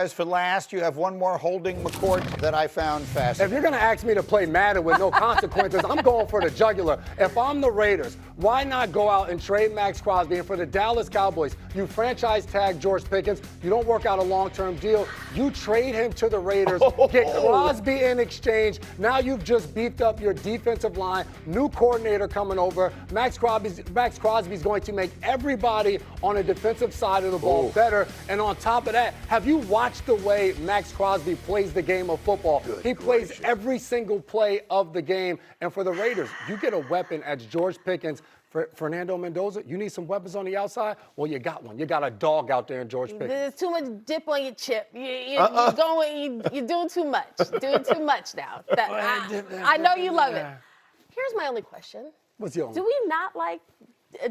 As for last, you have one more holding McCourt that I found fascinating. If you're going to ask me to play Madden with no consequences, I'm going for the jugular. If I'm the Raiders, why not go out and trade Maxx Crosby? And for the Dallas Cowboys, you franchise tag George Pickens. You don't work out a long-term deal. You trade him to the Raiders, get Crosby in exchange. Now you've just beefed up your defensive line. New coordinator coming over. Maxx Crosby's going to make everybody on the defensive side of the ball better. And on top of that, have you watched the way Maxx Crosby plays the game of football? He plays every single play of the game. And for the Raiders, you get a weapon as George Pickens. Fernando Mendoza, you need some weapons on the outside? Well, you got one. You got a dog out there in George Pickens. There's too much dip on your chip. You're doing too much. Doing too much now. I know you love it. Here's my only question. What's your only? Do we not like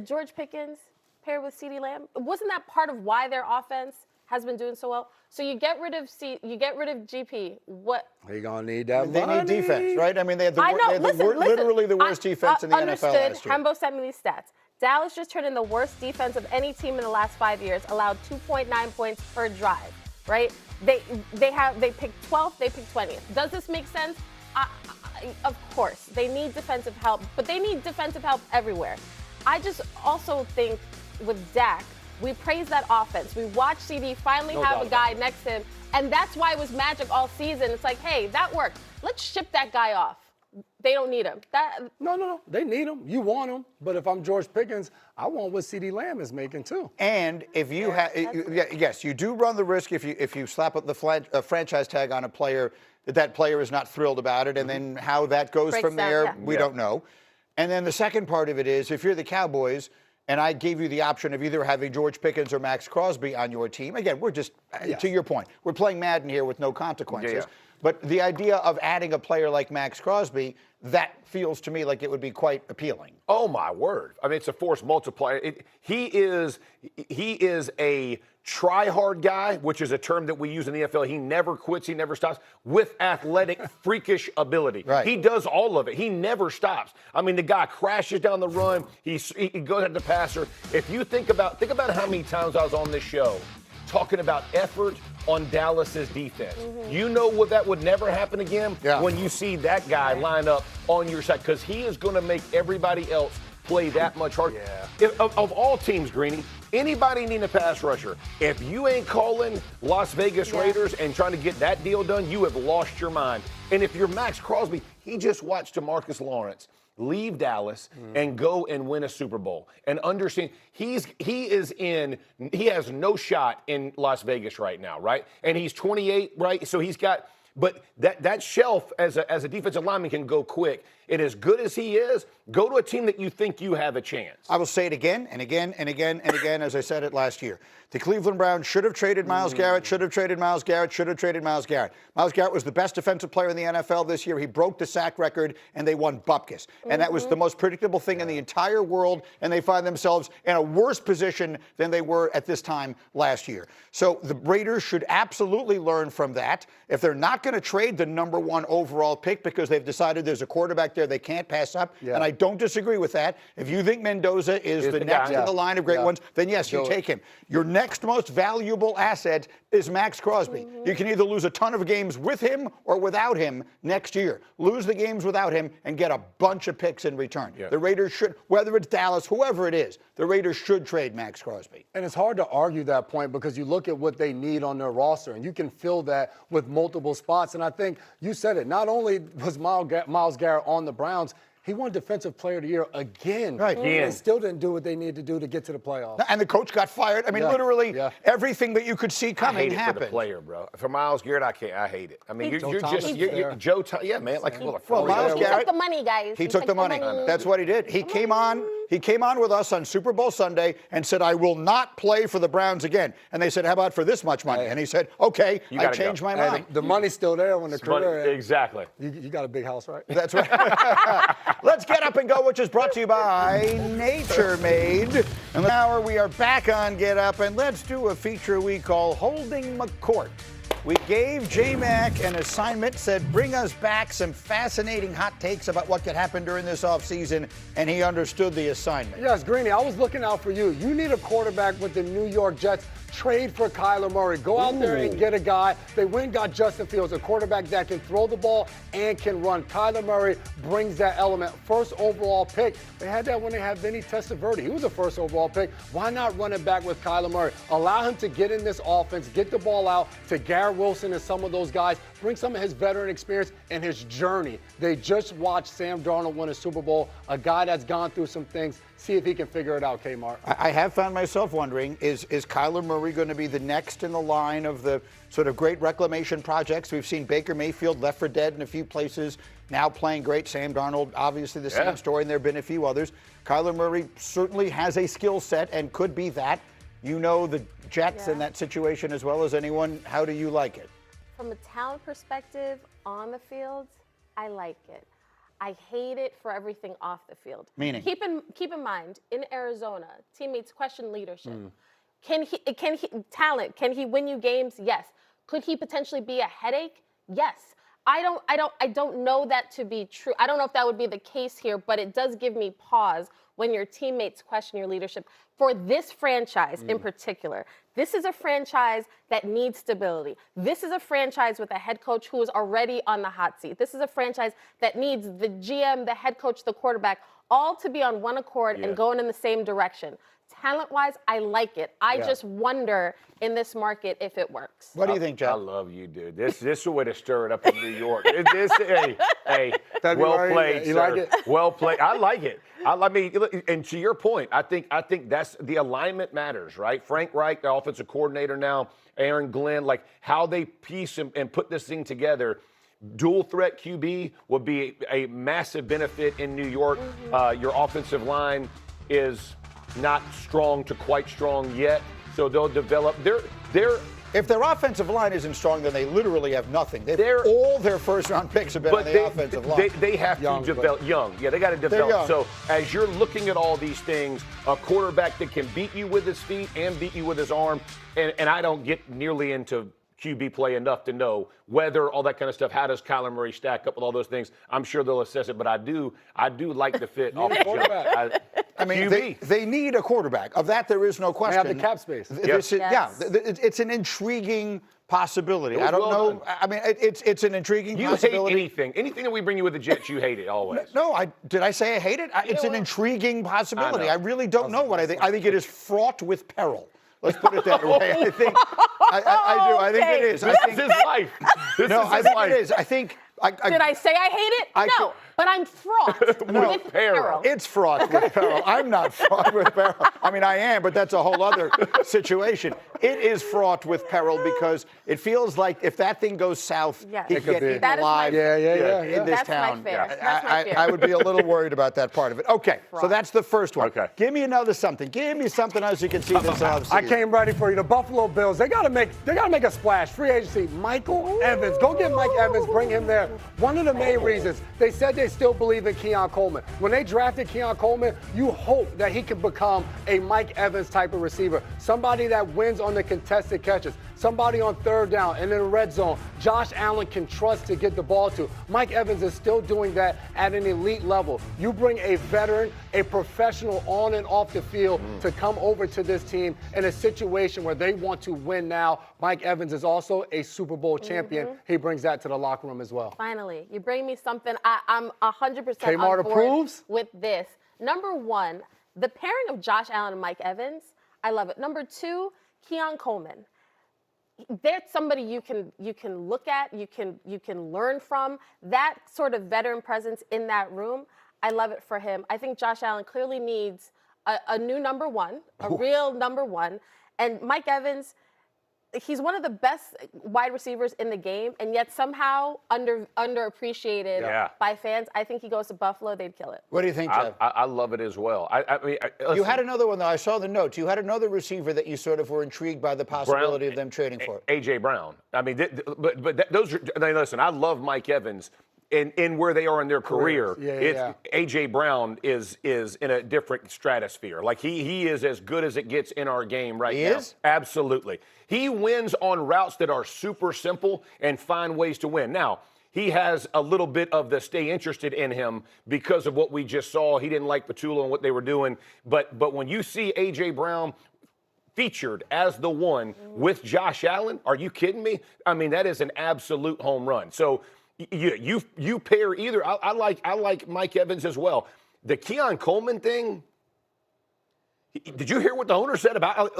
George Pickens paired with CeeDee Lamb? Wasn't that part of why their offense has been doing so well? So you get rid of GP. What? They're gonna need that money. They need defense, right? I mean, they had literally the worst defense in the NFL last year. Hembo sent me these stats. Dallas just turned in the worst defense of any team in the last 5 years. Allowed 2.9 points per drive. Right? They picked 12th. They picked 20th. Does this make sense? Of course, they need defensive help, but they need defensive help everywhere. I just also think with Dak, we praise that offense. We watch CD finally have a guy next to him, and that's why it was magic all season. It's like, hey, that worked. Let's ship that guy off. They don't need him. No. They need him. You want him. But if I'm George Pickens, I want what CeeDee Lamb is making too. And if you yes, you do run the risk if you slap up the franchise tag on a player, that player is not thrilled about it, and then how that goes from there, we don't know. And then the second part of it is, if you're the Cowboys, and I gave you the option of either having George Pickens or Maxx Crosby on your team. Again, we're just, to your point, we're playing Madden here with no consequences. But the idea of adding a player like Maxx Crosby, that feels to me like it would be quite appealing. Oh, my word. I mean, it's a force multiplier. He is a try-hard guy, which is a term that we use in the NFL. He never quits. He never stops, with athletic, freakish ability. Right. He does all of it. He never stops. I mean, the guy crashes down the run. He goes at the passer. If you think about how many times I was on this show talking about effort on Dallas's defense. You know what, that would never happen again when you see that guy line up on your side, because he is going to make everybody else play that much harder. Of all teams, Greeny, anybody needing a pass rusher, if you ain't calling Las Vegas Raiders and trying to get that deal done, you have lost your mind. And if you're Maxx Crosby, he just watched DeMarcus Lawrence leave Dallas and go and win a Super Bowl. And understand, he has no shot in Las Vegas right now, right? And he's 28, right? So he's got, but that shelf as a defensive lineman can go quick. And as good as he is, go to a team that you think you have a chance. I will say it again and again and again and again, as I said it last year. The Cleveland Browns should have traded Myles Garrett, should have traded Myles Garrett, should have traded Myles Garrett. Myles Garrett was the best defensive player in the NFL this year. He broke the sack record, and they won bupkis. And that was the most predictable thing in the entire world, and they find themselves in a worse position than they were at this time last year. So the Raiders should absolutely learn from that. If they're not going to trade the #1 overall pick because they've decided there's a quarterback there they can't pass up, and I don't disagree with that. If you think Mendoza is the next in the line of great ones, then yes, you take him. Your next most valuable asset is Maxx Crosby. You can either lose a ton of games with him or without him next year. Lose the games without him and get a bunch of picks in return. The Raiders should, whether it's Dallas, whoever it is, the Raiders should trade Maxx Crosby. And it's hard to argue that point because you look at what they need on their roster, and you can fill that with multiple spots. And I think you said it. Not only was Myles Garrett on the Browns, he won Defensive Player of the Year again. Right. And still didn't do what they needed to do to get to the playoffs. And the coach got fired. I mean, literally everything that you could see coming happened. For the player, bro. For Myles Garrett, I hate it. I mean, you're Joe Thomas. Yeah, man. Like, Myles Garrett, he took the money, guys. He took the money. That's what he did. He came on with us on Super Bowl Sunday and said, I will not play for the Browns again. And they said, how about for this much money? And he said, okay, I changed my mind. The money's still there when the career. Exactly. You got a big house, right? That's right. Let's get up and go, which is brought to you by Nature Made. And now we are back on Get Up, and let's do a feature we call Holding McCourt. We gave J-Mac an assignment, said bring us back some fascinating hot takes about what could happen during this offseason, and he understood the assignment. Yes, Greeny, I was looking out for you. You need a quarterback with the New York Jets trade for Kyler Murray. Go out there and get a guy. They went and got Justin Fields, a quarterback that can throw the ball and can run. Kyler Murray brings that element. First overall pick. They had that when they had Vinny Testaverde. He was a first overall pick. Why not run it back with Kyler Murray? Allow him to get in this offense, get the ball out to Garrett Wilson and some of those guys. Bring some of his veteran experience and his journey. They just watched Sam Darnold win a Super Bowl, a guy that's gone through some things. See if he can figure it out, Kmart. I have found myself wondering, is Kyler Murray going to be the next in the line of the sort of great reclamation projects? We've seen Baker Mayfield left for dead in a few places, now playing great. Sam Darnold, obviously the same story, and there have been a few others. Kyler Murray certainly has a skill set and could be that. You know the Jets in that situation as well as anyone. How do you like it? From a talent perspective, on the field, I like it. I hate it for everything off the field. Meaning? Keep in mind, in Arizona, teammates question leadership. Can he talent? Can he win you games? Yes. Could he potentially be a headache? Yes. I don't know that to be true. I don't know if that would be the case here, but it does give me pause when your teammates question your leadership. For this franchise in particular, this is a franchise that needs stability. This is a franchise with a head coach who is already on the hot seat. This is a franchise that needs the GM, the head coach, the quarterback, all to be on one accord and going in the same direction. Talent-wise, I like it. I just wonder in this market if it works. What do you think, Jeff? I love you, dude. This is a way to stir it up in New York. Hey, well played, sir. You like it? Well played. I like it. I mean, and to your point, I think that's the alignment matters, right? Frank Reich, the offensive coordinator now, Aaron Glenn, like how they piece and put this thing together. Dual threat QB would be a massive benefit in New York. Your offensive line is not strong to quite strong yet, so they'll develop. If their offensive line isn't strong, then they literally have nothing. All their first-round picks have been on the offensive line. They have to develop young. Yeah, they got to develop. So as you're looking at all these things, a quarterback that can beat you with his feet and beat you with his arm, and I don't get nearly into QB play enough to know whether all that kind of stuff. How does Kyler Murray stack up with all those things? I'm sure they'll assess it, but I do like the fit off the quarterback. I mean, they need a quarterback. Of that, there is no question. They have the cap space. It's an intriguing possibility. I don't know. I mean, it's an intriguing possibility. You hate anything that we bring you with the Jets. You hate it always. No, did I say I hate it? It's an intriguing possibility. I really don't know what I think. I think it is fraught with peril. Let's put it that way. I think I do. I think it is. This is his life. I think it is. I think. Did I say I hate it? No, but I'm fraught with peril. It's fraught with peril. I'm not fraught with peril. I mean, I am, but that's a whole other situation. It is fraught with peril because it feels like if that thing goes south, he could get eaten alive in this town. That's my fear. I would be a little worried about that part of it. Okay, so that's the first one. Okay. Give me another something. Give me something else you can see this offseason. I came ready for you. The Buffalo Bills, they gotta make a splash. Free agency. Michael Evans. Go get Mike Evans, bring him there. One of the main reasons, they said they still believe in Keon Coleman. When they drafted Keon Coleman, you hope that he could become a Mike Evans type of receiver. Somebody that wins on the contested catches. Somebody on third down and in the red zone. Josh Allen can trust to get the ball to. Mike Evans is still doing that at an elite level. You bring a veteran, a professional on and off the field to come over to this team in a situation where they want to win now. Mike Evans is also a Super Bowl champion. He brings that to the locker room as well. Finally, you bring me something. I'm 100% Kmart on board approves with this. Number one, the pairing of Josh Allen and Mike Evans, I love it. Number two, Keon Coleman. There's somebody you can look at, you can learn from. That sort of veteran presence in that room, I love it for him. I think Josh Allen clearly needs a new number one, a real number one. And Mike Evans, he's one of the best wide receivers in the game, and yet somehow underappreciated by fans. I think he goes to Buffalo, they'd kill it. What do you think, Jeff? I love it as well. I mean, you had another one, though. I saw the notes. You had another receiver that you sort of were intrigued by the possibility of them trading for. A.J. Brown. I mean, those are, listen, I love Mike Evans. In where they are in their career, A.J. Brown is in a different stratosphere. Like he is as good as it gets in our game right now. He is? Absolutely. He wins on routes that are super simple and find ways to win. Now, he has a little bit of the stay interested in him because of what we just saw. He didn't like Petula and what they were doing. But when you see A.J. Brown featured as the one with Josh Allen, are you kidding me? I mean, that is an absolute home run. So you pair either. I like Mike Evans as well. The Keon Coleman thing. Did you hear what the owner said about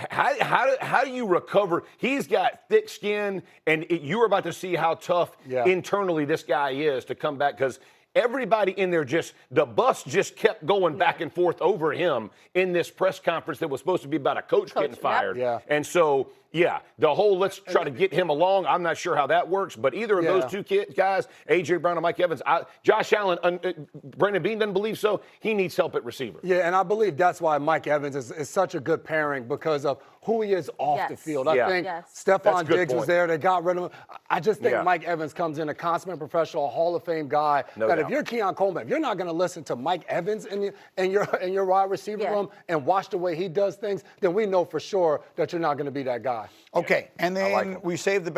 how do you recover? He's got thick skin, and you were about to see how tough internally this guy is to come back, because everybody in there the bus just kept going back and forth over him in this press conference that was supposed to be about a coach getting fired. And so, the whole let's try to get him along, I'm not sure how that works, but either of those two guys, A.J. Brown and Mike Evans, Josh Allen, Brandon Beane doesn't believe so. He needs help at receiver. Yeah, and I believe that's why Mike Evans is such a good pairing, because of who he is off the field. I think Stephon Diggs was there. They got rid of him. I just think Mike Evans comes in a consummate professional, Hall of Fame guy. If you're Keon Coleman, if you're not going to listen to Mike Evans in your wide receiver room and watch the way he does things, then we know for sure that you're not going to be that guy. Okay, and then we saved the best.